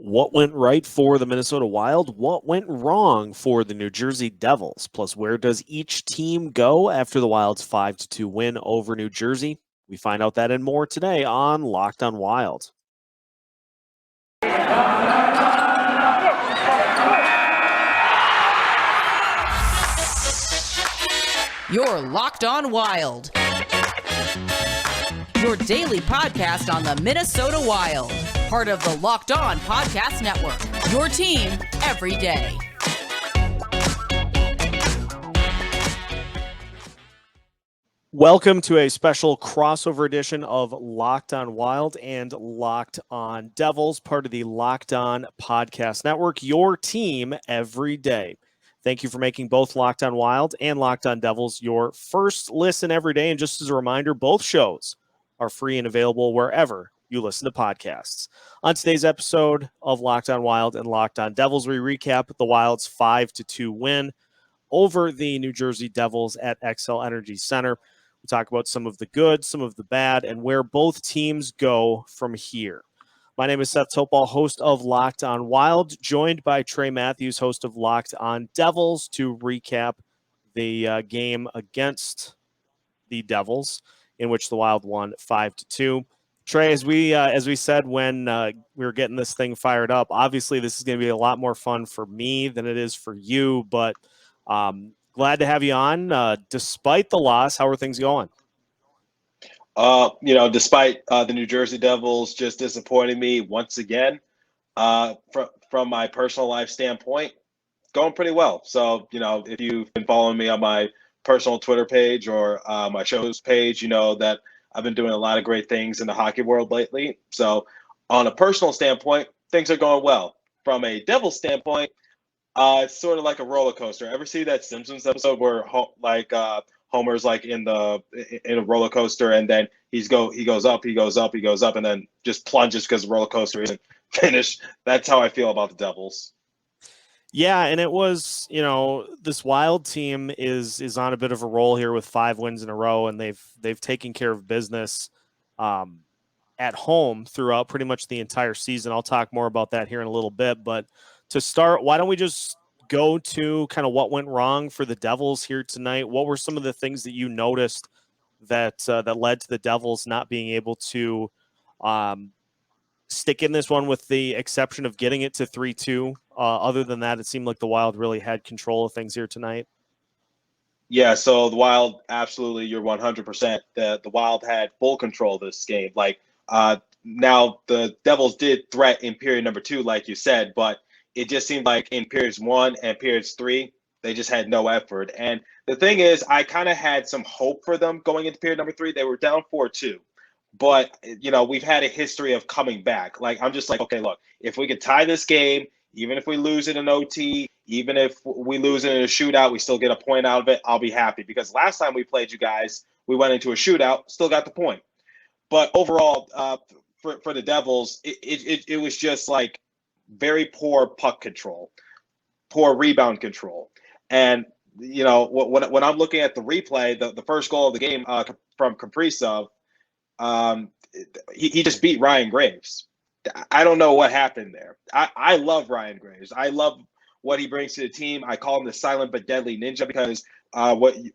What went right for the Minnesota Wild? What went wrong for the New Jersey Devils? Plus, where does each team go after the Wild's 5-2 win over New Jersey? We find out that and more today on Locked on Wild. You're Locked on Wild, your daily podcast on the Minnesota Wild, part of the Locked On Podcast Network, your team every day. Welcome to a special crossover edition of Locked on Wild and Locked on Devils, part of the Locked On Podcast Network, your team every day. Thank you for making both Locked on Wild and Locked on Devils your first listen every day. And just as a reminder, both shows are free and available wherever you listen to podcasts. On today's episode of Locked on Wild and Locked on Devils, we recap the Wild's 5-2 win over the New Jersey Devils at XL Energy Center. We talk about some of the good, some of the bad, and where both teams go from here. My name is Seth Topal, host of Locked on Wild, joined by Trey Matthews, host of Locked on Devils, to recap the game against the Devils, in which the Wild won 5-2. Trey, as we said when we were getting this thing fired up, obviously this is going to be a lot more fun for me than it is for you, but glad to have you on. Despite the loss, how are things going? Despite the New Jersey Devils just disappointing me once again, from my personal life standpoint, going pretty well. So, if you've been following me on my personal Twitter page or my show's page, you know that I've been doing a lot of great things in the hockey world lately. So on a personal standpoint, things are going well. From a Devils standpoint, it's sort of like a roller coaster. Ever see that Simpsons episode where Homer's like in a roller coaster, and then he goes up, and then just plunges because the roller coaster isn't finished? That's how I feel about the Devils. Yeah, and it was, this Wild team is on a bit of a roll here with 5 wins in a row, and they've taken care of business at home throughout pretty much the entire season. I'll talk more about that here in a little bit, but to start, why don't we just go to kind of what went wrong for the Devils here tonight? What were some of the things that you noticed that led to the Devils not being able to stick in this one, with the exception of getting it to 3-2? Other than that, it seemed like the Wild really had control of things here tonight. Yeah, so the Wild, absolutely, you're 100%. The Wild had full control of this game. Now the Devils did threat in period number 2, like you said, but it just seemed like in periods 1 and periods 3, they just had no effort. And the thing is, I kind of had some hope for them going into period number 3. They were down 4-2. But, we've had a history of coming back. I'm just like, okay, look, if we could tie this game, even if we lose it in OT, even if we lose it in a shootout, we still get a point out of it, I'll be happy. Because last time we played you guys, we went into a shootout, still got the point. But overall, for the Devils, it was just like very poor puck control, poor rebound control. And, when I'm looking at the replay, the first goal of the game from Kaprizov, he just beat Ryan Graves. I don't know what happened there. I love Ryan Graves. I love what he brings to the team. I call him the silent but deadly ninja because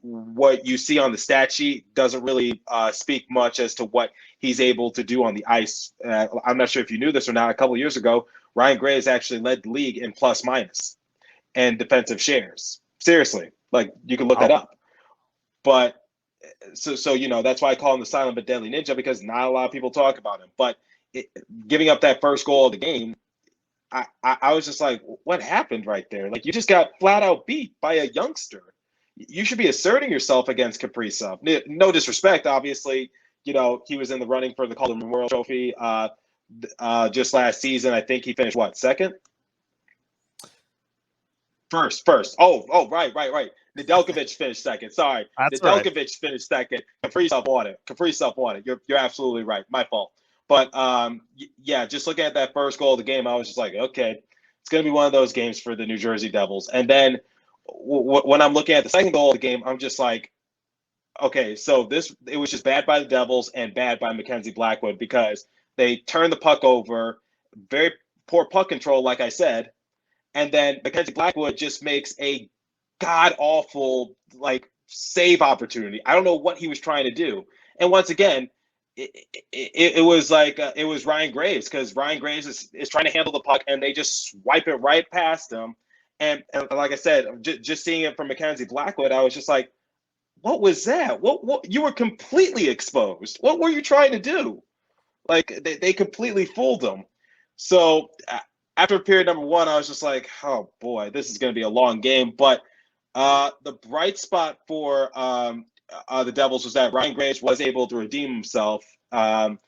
what you see on the stat sheet doesn't really speak much as to what he's able to do on the ice. I'm not sure if you knew this or not. A couple of years ago, Ryan Graves actually led the league in plus minus and defensive shares. Seriously, you can look that up. But so that's why I call him the silent but deadly ninja, because not a lot of people talk about him. But giving up that first goal of the game, I was just like, what happened right there? You just got flat out beat by a youngster. You should be asserting yourself against Kaprizov. No disrespect, obviously. He was in the running for the Calder Memorial Trophy just last season. I think he finished, second? First. Oh, right. Nedeljkovic finished second. Sorry. That's Nedeljkovic right. Finished second. Kaprizov won it. You're absolutely right. My fault. But, just looking at that first goal of the game, I was just like, okay, it's going to be one of those games for the New Jersey Devils. And then when I'm looking at the second goal of the game, I'm just like, okay, so it was just bad by the Devils and bad by Mackenzie Blackwood, because they turned the puck over very poor puck control, like I said, and then Mackenzie Blackwood just makes a god awful like save opportunity. I don't know what he was trying to do, and once again, it was like it was Ryan Graves, because Ryan Graves is trying to handle the puck and they just swipe it right past him. And like I said, just seeing it from Mackenzie Blackwood, I was just like, what was that? What you were completely exposed. What were you trying to do? Like they completely fooled him. So after period number one, I was just like, oh boy, this is going to be a long game. But the bright spot for the Devils was that Ryan Graves was able to redeem himself in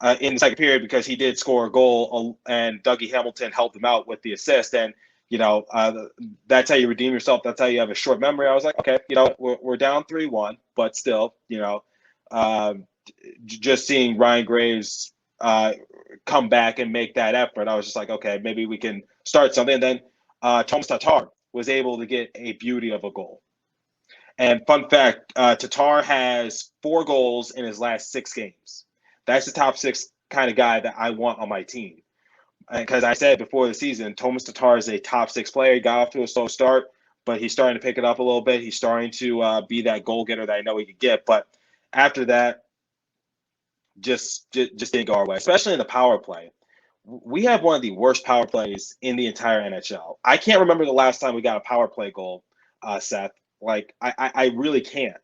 the second period, because he did score a goal, and Dougie Hamilton helped him out with the assist. And that's how you redeem yourself. That's how you have a short memory. I was like, okay, we're down 3-1, but still, just seeing Ryan Graves come back and make that effort, I was just like, okay, maybe we can start something. And then Tomas Tatar was able to get a beauty of a goal. And fun fact, Tatar has 4 goals in his last 6 games. That's the top 6 kind of guy that I want on my team. Because I said before the season, Tomas Tatar is a top 6 player. He got off to a slow start, but he's starting to pick it up a little bit. He's starting to be that goal getter that I know he could get. But after that, just didn't go our way, especially in the power play. We have one of the worst power plays in the entire NHL. I can't remember the last time we got a power play goal, Seth. Like, I really can't.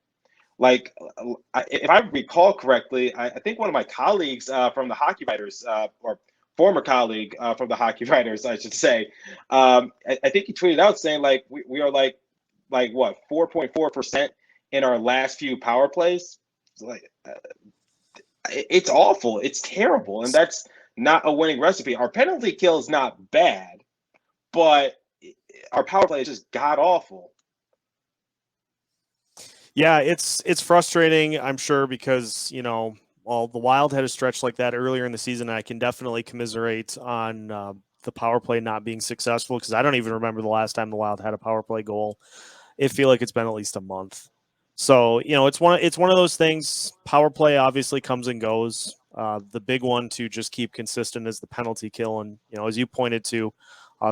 Like, if I recall correctly, I think one of my colleagues from the Hockey Writers, or former colleague from the Hockey Writers, I should say, I think he tweeted out saying, like, we are like what, 4.4% in our last few power plays. Like, it's awful. It's terrible. And that's not a winning recipe. Our penalty kill is not bad, but our power play is just god awful. Yeah, it's frustrating, I'm sure, because, the Wild had a stretch like that earlier in the season. And I can definitely commiserate on the power play not being successful, because I don't even remember the last time the Wild had a power play goal. I feel like it's been at least a month. So, it's one of those things. Power play obviously comes and goes. The big one to just keep consistent is the penalty kill. And, as you pointed to,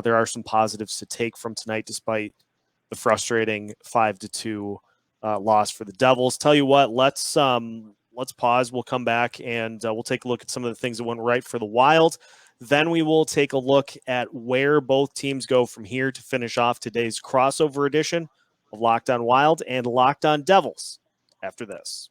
there are some positives to take from tonight, despite the frustrating 5-2 loss for the Devils. Tell you what, let's pause. We'll come back and we'll take a look at some of the things that went right for the Wild. Then we will take a look at where both teams go from here to finish off today's crossover edition of Locked On Wild and Locked On Devils after this.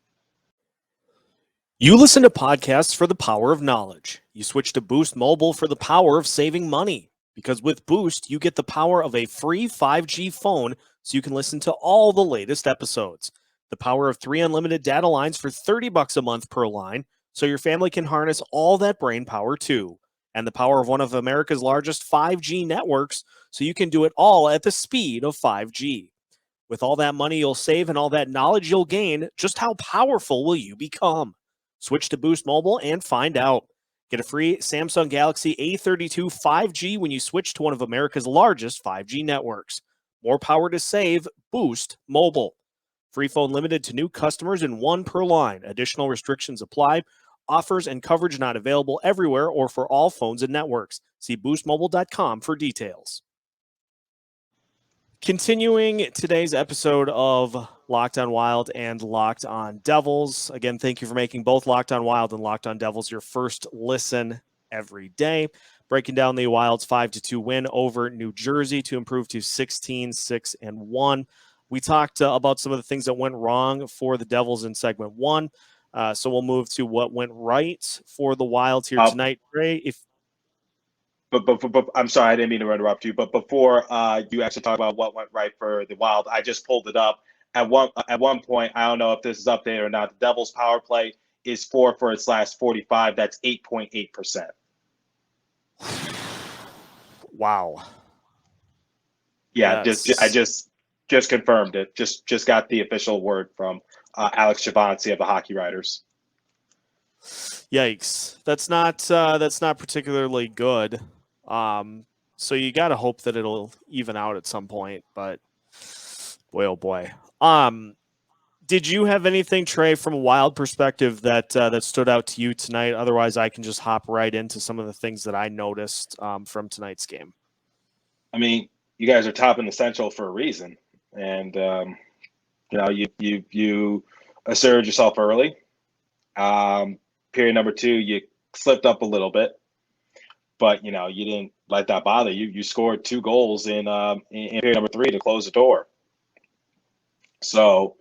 You listen to podcasts for the power of knowledge. You switch to Boost Mobile for the power of saving money. Because with Boost, you get the power of a free 5G phone so you can listen to all the latest episodes. The power of 3 unlimited data lines for $30 a month per line so your family can harness all that brain power too. And the power of one of America's largest 5G networks so you can do it all at the speed of 5G. With all that money you'll save and all that knowledge you'll gain, just how powerful will you become? Switch to Boost Mobile and find out. Get a free Samsung Galaxy A32 5G when you switch to one of America's largest 5G networks. More power to save, Boost Mobile. Free phone limited to new customers and 1 per line. Additional restrictions apply. Offers and coverage not available everywhere or for all phones and networks. See boostmobile.com for details. Continuing today's episode of Locked On Wild and Locked On Devils. Again, thank you for making both Locked On Wild and Locked On Devils your first listen every day. Breaking down the Wild's 5-2 win over New Jersey to improve to 16-6-1. We talked about some of the things that went wrong for the Devils in segment 1. So we'll move to what went right for the Wilds here tonight. Trey, But I'm sorry, I didn't mean to interrupt you. But before you actually talk about what went right for the Wild, I just pulled it up. At one point, I don't know if this is updated or not, the Devils' power play is 4 for its last 45. That's 8.8%. Wow. Yeah, I just confirmed it. Just got the official word from Alex Chavancy of the Hockey Writers. Yikes! That's not particularly good. So you got to hope that it'll even out at some point. But boy, oh boy. Did you have anything, Trey, from a Wild perspective that stood out to you tonight? Otherwise, I can just hop right into some of the things that I noticed from tonight's game. I mean, you guys are top in the Central for a reason, and you asserted yourself early. Period number 2, you slipped up a little bit, but you didn't let that bother you. You scored 2 goals in period number 3 to close the door. So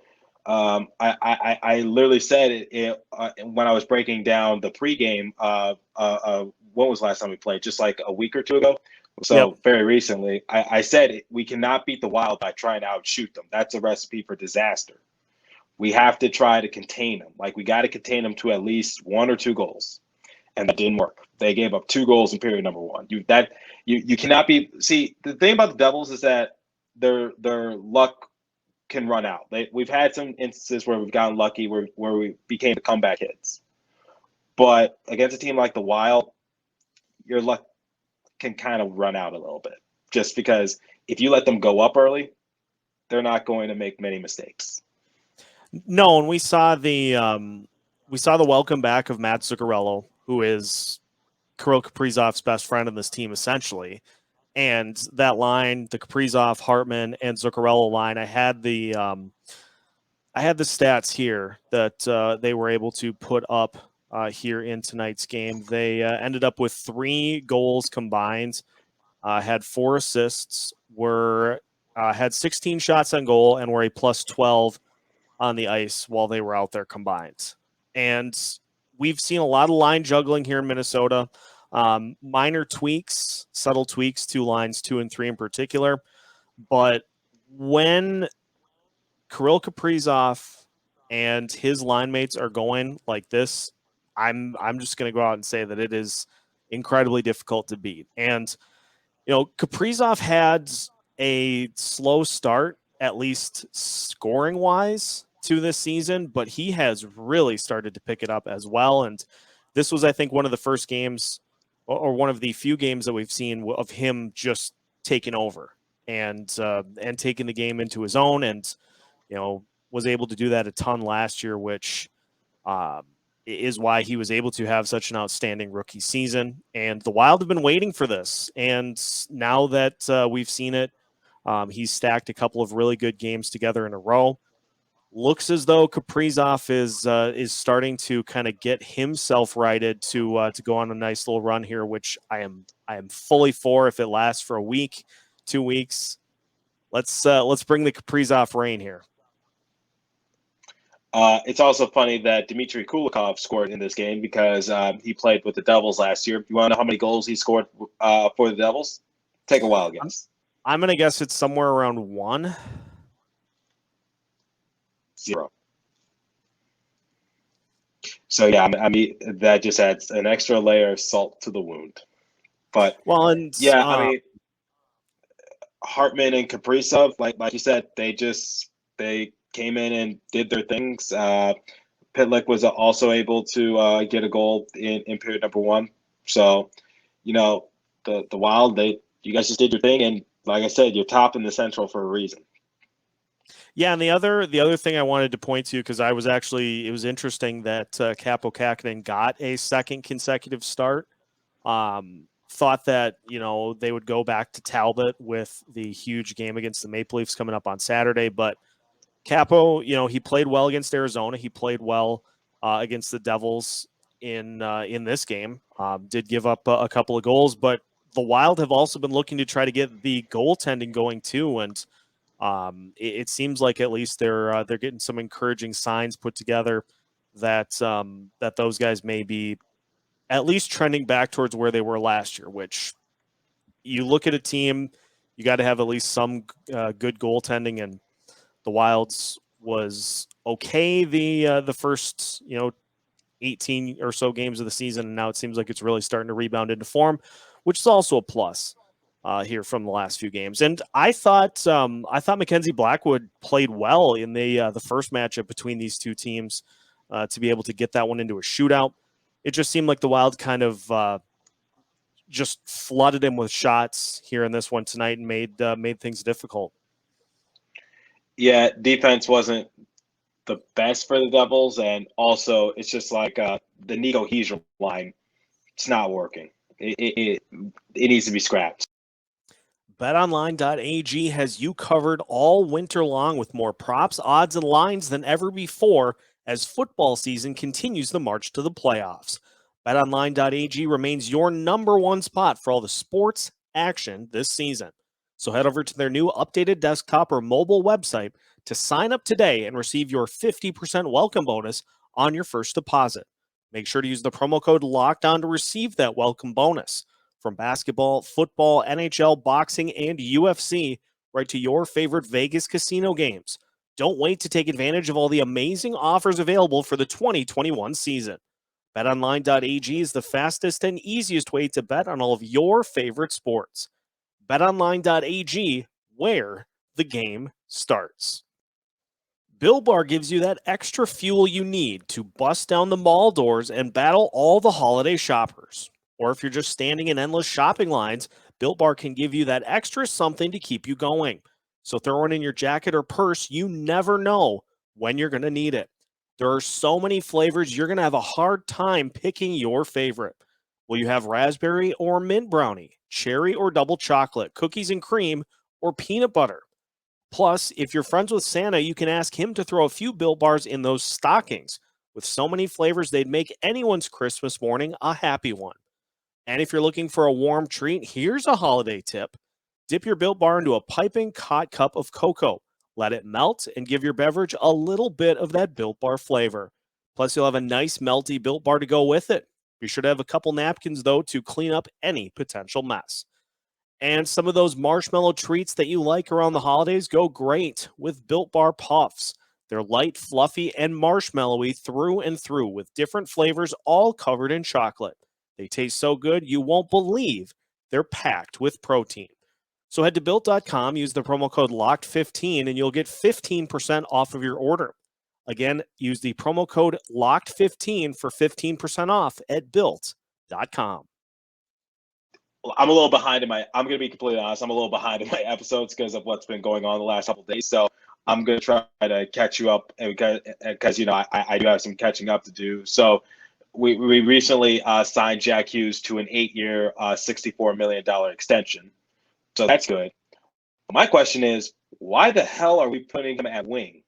I literally said it when I was breaking down the pregame. When was the last time we played? Just like a week or 2 ago. So Yep. very recently, I said we cannot beat the Wild by trying to outshoot them. That's a recipe for disaster. We have to try to contain them. Like, we got to contain them to at least 1 or 2 goals, and that didn't work. They gave up 2 goals in period number 1. You cannot be. See, the thing about the Devils is that their luck can run out. We've had some instances where we've gotten lucky where we became the comeback hits, but against a team like the Wild, your luck can kind of run out a little bit, just because if you let them go up early, they're not going to make many mistakes. No, and we saw the welcome back of Mats Zuccarello, who is Kirill Kaprizov's best friend in this team, essentially. And that line, the Kaprizov, Hartman, and Zuccarello line, I had the stats here that they were able to put up here in tonight's game. They ended up with 3 goals combined, had 4 assists, had 16 shots on goal, and were a plus 12 on the ice while they were out there combined. And we've seen a lot of line juggling here in Minnesota. Minor tweaks, subtle tweaks to lines 2 and 3 in particular. But when Kirill Kaprizov and his line mates are going like this, I'm just going to go out and say that it is incredibly difficult to beat. And, Kaprizov had a slow start, at least scoring-wise, to this season, but he has really started to pick it up as well. And this was, I think, one of the first games or one of the few games that we've seen of him just taking over and taking the game into his own, and was able to do that a ton last year, which is why he was able to have such an outstanding rookie season. And the Wild have been waiting for this, and now that we've seen it, he's stacked a couple of really good games together in a row. Looks as though Kaprizov is starting to kind of get himself righted to go on a nice little run here, which I am fully for. If it lasts for a week, 2 weeks, let's bring the Kaprizov reign here. It's also funny that Dmitry Kulikov scored in this game because he played with the Devils last year. You want to know how many goals he scored for the Devils? Take a wild guess. I'm going to guess it's somewhere around 1. 0. So yeah, I mean that just adds an extra layer of salt to the wound. But I mean, Hartman and Kaprizov, like you said, they came in and did their things. Pitlick was also able to get a goal in period number 1. So, the Wild, you guys just did your thing, and like I said, you're top in the Central for a reason. Yeah, and the other thing I wanted to point to, because it was interesting that Kaapo Kahkonen got a second consecutive start. Thought that, they would go back to Talbot with the huge game against the Maple Leafs coming up on Saturday. But Kaapo, he played well against Arizona. He played well against the Devils in this game. Did give up a couple of goals, but the Wild have also been looking to try to get the goaltending going too. And it seems like at least they're getting some encouraging signs put together that those guys may be at least trending back towards where they were last year, which you look at a team, you got to have at least some good goaltending, and the Wild's was okay the first 18 or so games of the season, and now it seems like it's really starting to rebound into form, which is also a plus here from the last few games. And I thought Mackenzie Blackwood played well in the first matchup between these two teams to be able to get that one into a shootout. It just seemed like the Wild kind of just flooded him with shots here in this one tonight and made things difficult. Yeah, defense wasn't the best for the Devils, and also it's just like the Nico Hischier line. It's not working. It needs to be scrapped. BetOnline.ag has you covered all winter long with more props, odds, and lines than ever before as football season continues the march to the playoffs. BetOnline.ag remains your number one spot for all the sports action this season. So head over to their new updated desktop or mobile website to sign up today and receive your 50% welcome bonus on your first deposit. Make sure to use the promo code LOCKEDON to receive that welcome bonus. From basketball, football, NHL, boxing, and UFC, right to your favorite Vegas casino games. Don't wait to take advantage of all the amazing offers available for the 2021 season. BetOnline.ag is the fastest and easiest way to bet on all of your favorite sports. BetOnline.ag, where the game starts. Built Bar gives you that extra fuel you need to bust down the mall doors and battle all the holiday shoppers. Or if you're just standing in endless shopping lines, Built Bar can give you that extra something to keep you going. So throw it in your jacket or purse. You never know when you're going to need it. There are so many flavors, you're going to have a hard time picking your favorite. Will you have raspberry or mint brownie, cherry or double chocolate, cookies and cream, or peanut butter? Plus, if you're friends with Santa, you can ask him to throw a few Built Bars in those stockings. With so many flavors, they'd make anyone's Christmas morning a happy one. And if you're looking for a warm treat, here's a holiday tip. Dip your Built Bar into a piping hot cup of cocoa. Let it melt and give your beverage a little bit of that Built Bar flavor. Plus, you'll have a nice melty Built Bar to go with it. Be sure to have a couple napkins, though, to clean up any potential mess. And some of those marshmallow treats that you like around the holidays go great with Built Bar Puffs. They're light, fluffy, and marshmallowy through and through with different flavors all covered in chocolate. They taste so good, you won't believe they're packed with protein. So head to Built.com, use the promo code LOCKED15, and you'll get 15% off of your order. Again, use the promo code LOCKED15 for 15% off at Built.com. I'm a little behind I'm going to be completely honest, I'm a little behind in my episodes because of what's been going on the last couple of days. So I'm going to try to catch you up because I do have some catching up to do. So we recently signed Jack Hughes to an 8-year, $64 million extension. So that's good. My question is, why the hell are we putting him at wing?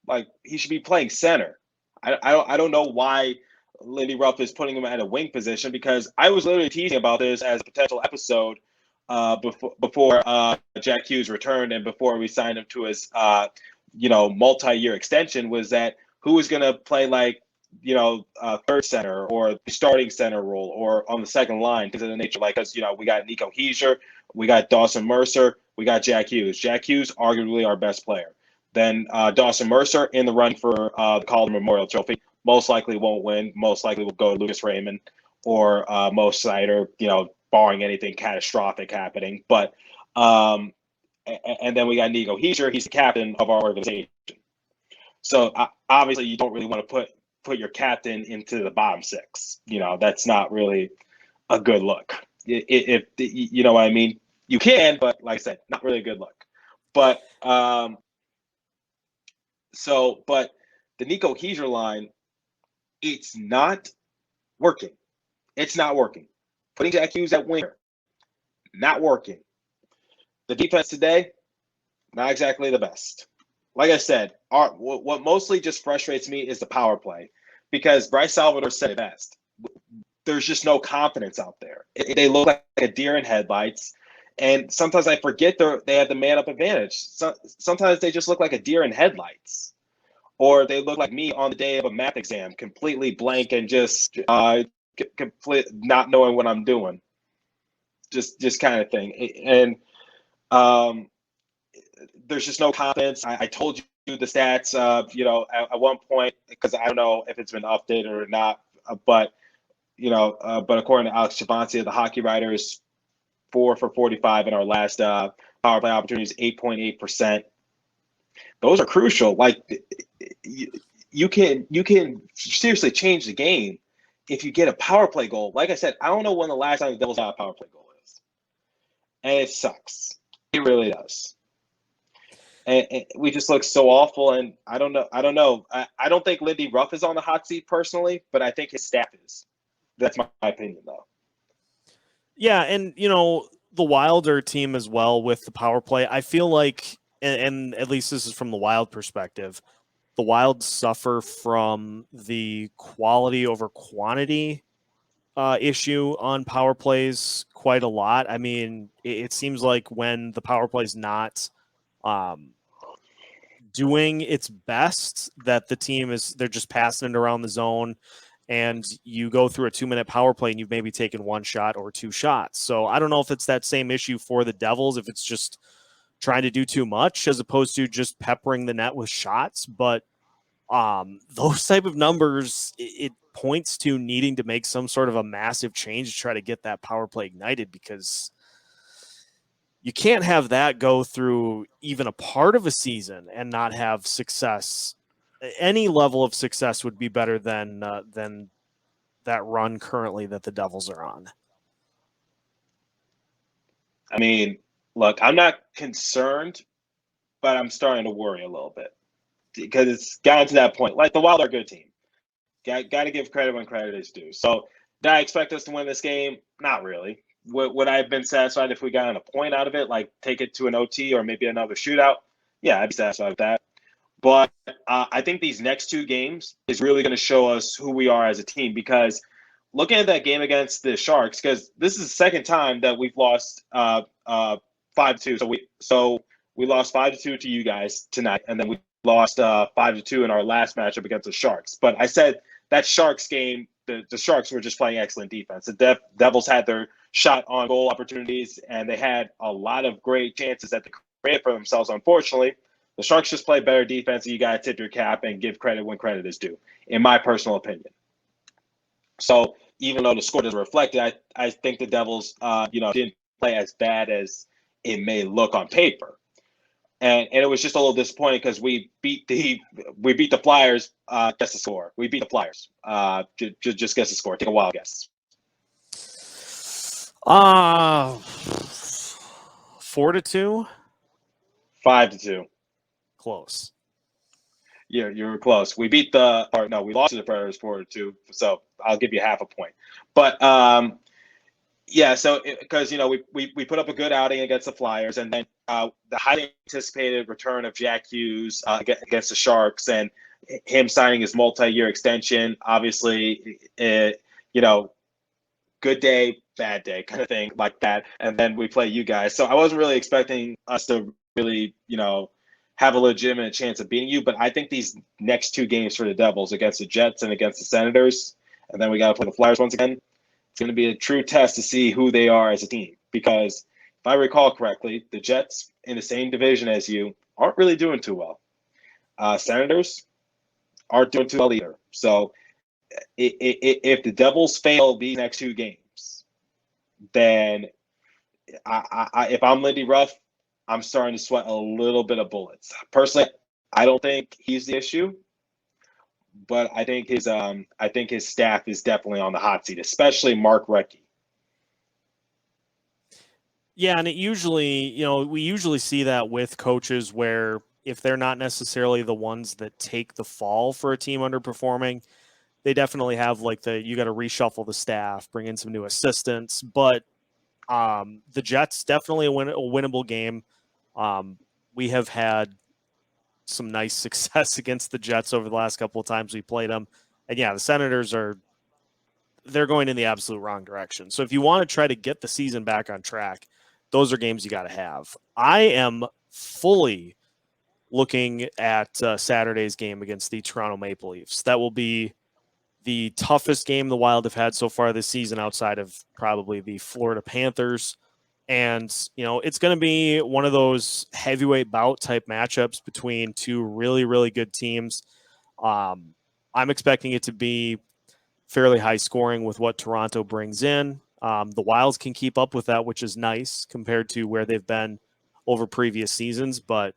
Like, he should be playing center. I don't know why Lindy Ruff is putting him at a wing position, because I was literally teasing about this as a potential episode before Jack Hughes returned and before we signed him to his multi-year extension, was that who was going to play like third center or the starting center role or on the second line, because of the nature, like, because we got Nico Hischier, we got Dawson Mercer, we got Jack Hughes. Jack Hughes, arguably our best player. Then Dawson Mercer in the run for the Calder Memorial Trophy. Most likely won't win. Most likely will go to Lucas Raymond or Mo Seider, barring anything catastrophic happening. But and then we got Nico Hischier. He's the captain of our organization. So obviously you don't really want to put your captain into the bottom six. That's not really a good look. If you know what I mean, you can, but like I said, not really a good look. But but the Nico Hischier line, it's not working. It's not working. Putting Jack Hughes at winger, not working. The defense today, not exactly the best. Like I said, what mostly just frustrates me is the power play, because Bryce Salvador said it best. There's just no confidence out there. They look like a deer in headlights, and sometimes I forget they have the man-up advantage. Sometimes they just look like a deer in headlights, or they look like me on the day of a math exam, completely blank and just complete not knowing what I'm doing, just kind of thing. And there's just no confidence. I told you the stats, at one point, because I don't know if it's been updated or not, but according to Alex Chavanti of the Hockey Writers, 4 for 45 in our last power play opportunities, 8.8%. Those are crucial. Like, you can seriously change the game if you get a power play goal. Like I said, I don't know when the last time the Devils got a power play goal is, and it sucks. It really does. and we just look so awful. And I don't know. I don't think Lindy Ruff is on the hot seat personally, but I think his staff is. That's my opinion, though. Yeah, and the Wilder team as well with the power play. I feel like, and at least this is from the Wild perspective, the Wild suffer from the quality over quantity issue on power plays quite a lot. I mean, it seems like when the power play is not doing its best, that the team they're just passing it around the zone, and you go through a 2-minute power play and you've maybe taken one shot or two shots. So I don't know if it's that same issue for the Devils, if it's just trying to do too much as opposed to just peppering the net with shots. But those type of numbers, it points to needing to make some sort of a massive change to try to get that power play ignited, because you can't have that go through even a part of a season and not have success. Any level of success would be better than that run currently that the Devils are on. I mean, look, I'm not concerned, but I'm starting to worry a little bit because it's gotten to that point. Like, the Wild are a good team. Got to give credit when credit is due. So, did I expect us to win this game? Not really. Would I have been satisfied if we got a point out of it, like take it to an OT or maybe another shootout? Yeah, I'd be satisfied with that. But I think these next two games is really going to show us who we are as a team, because looking at that game against the Sharks, because this is the second time that we've lost 5-2. So we lost 5-2 to you guys tonight, and then we lost 5-2 in our last matchup against the Sharks. But I said that Sharks game, the Sharks were just playing excellent defense. The Devils had their shot on goal opportunities, and they had a lot of great chances that they created for themselves. Unfortunately, the Sharks just play better defense, and you got to tip your cap and give credit when credit is due, in my personal opinion. So even though the score doesn't reflect it, I think the Devils, didn't play as bad as it may look on paper. And it was just a little disappointing because we beat the Flyers. Guess the score. We beat the Flyers. Just guess the score. Take a wild guess. 4-2. 5-2. Close. Yeah, you were close. We beat we lost to the Predators 4-2. So I'll give you half a point. But yeah, so because we put up a good outing against the Flyers, and then the highly anticipated return of Jack Hughes against the Sharks, and him signing his multi-year extension. Obviously, good day, bad day kind of thing like that. And then we play you guys. So I wasn't really expecting us to really, have a legitimate chance of beating you. But I think these next two games for the Devils, against the Jets and against the Senators, and then we got to play the Flyers once again, it's going to be a true test to see who they are as a team. Because if I recall correctly, the Jets in the same division as you aren't really doing too well. Senators aren't doing too well either. So if the Devils fail these next two games, then if I'm Lindy Ruff, I'm starting to sweat a little bit of bullets. Personally, I don't think he's the issue, but I think his staff is definitely on the hot seat, especially Mark Recchi. Yeah, and it usually, we usually see that with coaches where if they're not necessarily the ones that take the fall for a team underperforming, they definitely have you got to reshuffle the staff, bring in some new assistants. But the Jets definitely a winnable game. We have had some nice success against the Jets over the last couple of times we played them. And yeah, the Senators they're going in the absolute wrong direction. So if you want to try to get the season back on track, those are games you got to have. I am fully looking at Saturday's game against the Toronto Maple Leafs. That will be the toughest game the Wild have had so far this season, outside of probably the Florida Panthers. And, it's going to be one of those heavyweight bout type matchups between two really, really good teams. I'm expecting it to be fairly high scoring with what Toronto brings in. The Wilds can keep up with that, which is nice compared to where they've been over previous seasons. But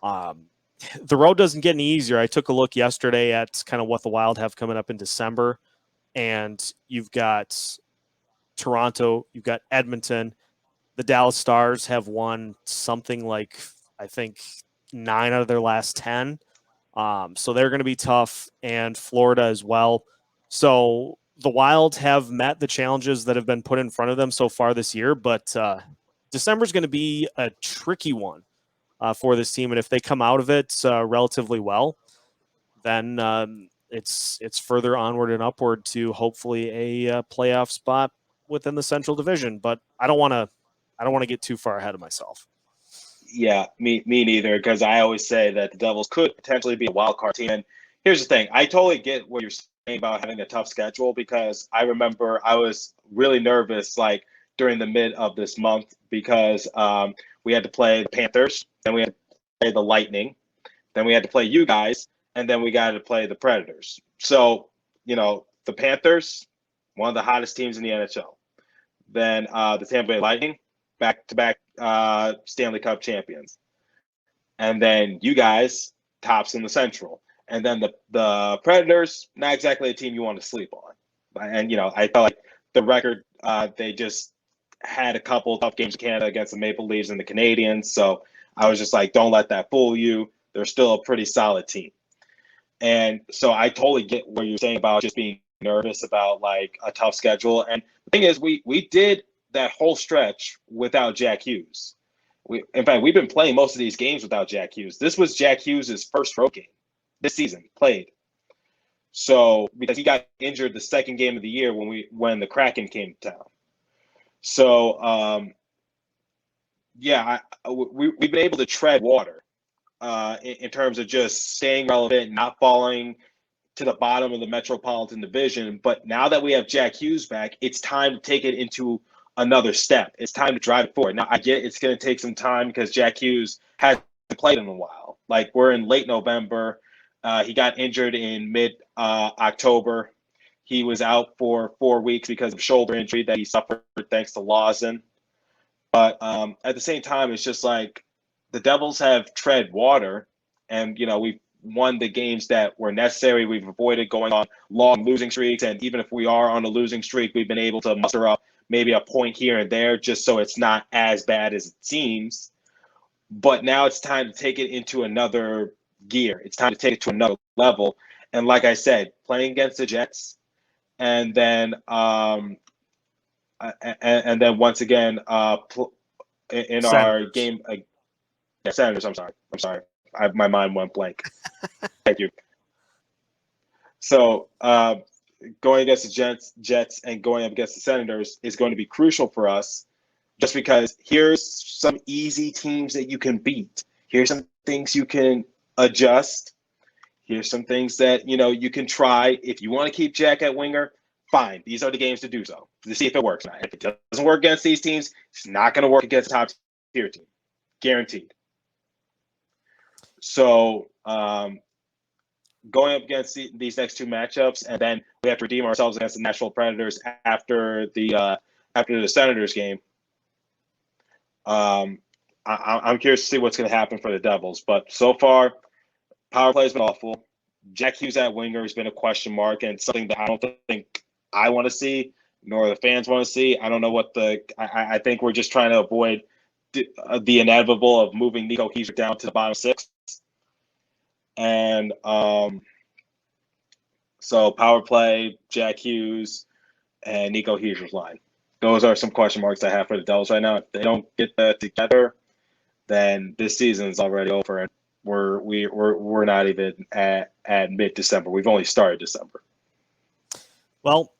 the road doesn't get any easier. I took a look yesterday at kind of what the Wild have coming up in December. And you've got Toronto, you've got Edmonton. The Dallas Stars have won something like, I think, 9 out of their last 10. So they're going to be tough, and Florida as well. So the Wild have met the challenges that have been put in front of them so far this year, but December is going to be a tricky one for this team. And if they come out of it relatively well, then it's further onward and upward to hopefully a playoff spot within the Central Division. But I don't want to get too far ahead of myself. Yeah, me neither, because I always say that the Devils could potentially be a wild card team. And here's the thing. I totally get what you're saying about having a tough schedule, because I remember I was really nervous like during the mid of this month, because we had to play the Panthers, then we had to play the Lightning, then we had to play you guys, and then we got to play the Predators. So, the Panthers, one of the hottest teams in the NHL. Then the Tampa Bay Lightning, back-to-back Stanley Cup champions. And then you guys, tops in the Central. And then the Predators, not exactly a team you want to sleep on. And, I felt like the record, they just had a couple tough games in Canada against the Maple Leafs and the Canadiens. So I was just like, don't let that fool you. They're still a pretty solid team. And so I totally get what you're saying about just being nervous about like a tough schedule. And the thing is, we did that whole stretch without Jack Hughes. In fact, we've been playing most of these games without Jack Hughes. This was Jack Hughes' first road game this season played. So because he got injured the second game of the year when the Kraken came to town. So we've been able to tread water in terms of just staying relevant, not falling to the bottom of the Metropolitan Division. But now that we have Jack Hughes back, it's time to take it into another step. It's time to drive it forward. Now, I get it's going to take some time because Jack Hughes hasn't played in a while. Like, we're in late November. He got injured in mid-October. He was out for 4 weeks because of shoulder injury that he suffered thanks to Lawson. But at the same time, it's just like the Devils have tread water, and, we've won the games that were necessary. We've avoided going on long losing streaks, and even if we are on a losing streak, we've been able to muster up maybe a point here and there just so it's not as bad as it seems. But now it's time to take it into another gear. It's time to take it to another level. And like I said, playing against the Jets, and then once again in Senators. Our game, Senators. I'm sorry. My mind went blank. Thank you. So going against the Jets and going up against the Senators is going to be crucial for us, just because here's some easy teams that you can beat. Here's some things you can adjust. Here's some things that, you can try. If you want to keep Jack at winger, fine. These are the games to do so, to see if it works. If it doesn't work against these teams, it's not going to work against the top tier team. Guaranteed. So going up against these next two matchups, and then we have to redeem ourselves against the Nashville Predators after the Senators game. I'm curious to see what's going to happen for the Devils. But so far, power play has been awful. Jack Hughes at winger has been a question mark, and something that I don't think I want to see, nor the fans want to see. I don't know what I think we're just trying to avoid the inevitable of moving Nico Hughes down to the bottom six. And so power play, Jack Hughes, and Nico Hughes' line. Those are some question marks I have for the Devils right now. If they don't get that together, then this season is already over, and we're not even at mid-December. We've only started December. Well,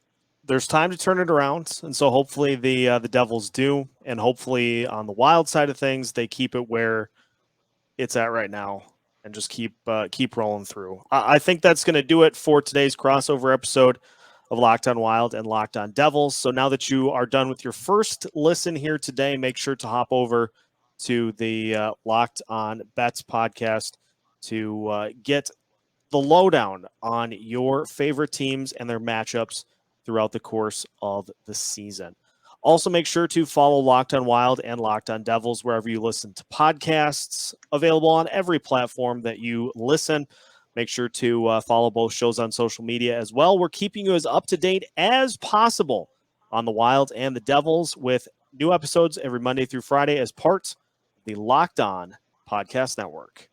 there's time to turn it around, and so hopefully the Devils do, and hopefully on the Wild side of things, they keep it where it's at right now and just keep rolling through. I think that's going to do it for today's crossover episode of Locked on Wild and Locked on Devils. So now that you are done with your first listen here today, make sure to hop over to the Locked on Bets podcast to get the lowdown on your favorite teams and their matchups throughout the course of the season. Also, make sure to follow Locked on Wild and Locked on Devils wherever you listen to podcasts, available on every platform that you listen. Make sure to follow both shows on social media as well. We're keeping you as up to date as possible on the Wild and the Devils with new episodes every Monday through Friday as part of the Locked On Podcast Network.